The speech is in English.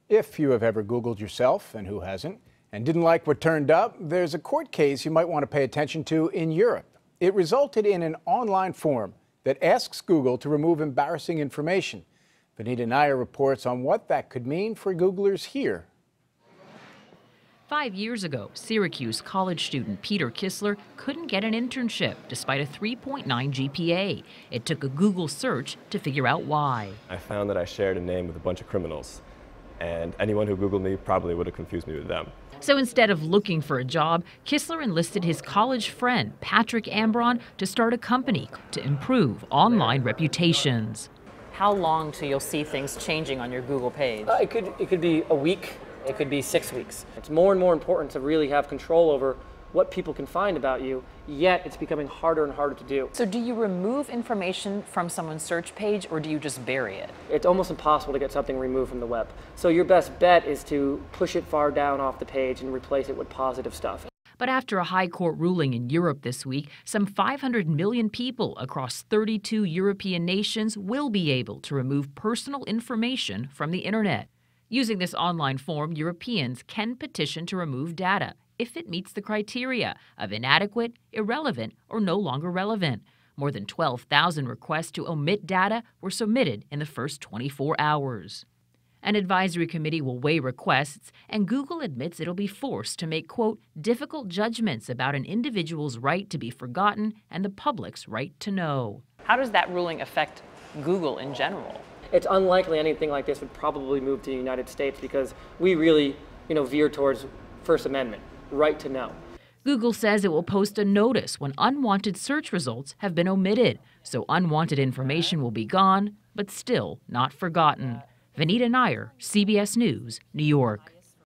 If you have ever Googled yourself, and who hasn't, and didn't like what turned up, there's a court case you might want to pay attention to in Europe. It resulted in an online form that asks Google to remove embarrassing information. Vinita Nair reports on what that could mean for Googlers here. 5 years ago, Syracuse college student Peter Kissler couldn't get an internship despite a 3.9 GPA. It took a Google search to figure out why. I found that I shared a name with a bunch of criminals, and anyone who Googled me probably would have confused me with them. So instead of looking for a job, Kissler enlisted his college friend, Patrick Ambron, to start a company to improve online reputations. How long till you'll see things changing on your Google page? It could be a week. It could be 6 weeks. It's more and more important to really have control over what people can find about you, yet it's becoming harder and harder to do. So do you remove information from someone's search page, or do you just bury it? It's almost impossible to get something removed from the web. So your best bet is to push it far down off the page and replace it with positive stuff. But after a high court ruling in Europe this week, some 500 million people across 32 European nations will be able to remove personal information from the internet. Using this online form, Europeans can petition to remove data if it meets the criteria of inadequate, irrelevant, or no longer relevant. More than 12,000 requests to omit data were submitted in the first 24 hours. An advisory committee will weigh requests, and Google admits it'll be forced to make, quote, difficult judgments about an individual's right to be forgotten and the public's right to know. How does that ruling affect Google in general? It's unlikely anything like this would probably move to the United States because we really, veer towards First Amendment, right to know. Google says it will post a notice when unwanted search results have been omitted, so unwanted information will be gone, but still not forgotten. Vinita Nair, CBS News, New York.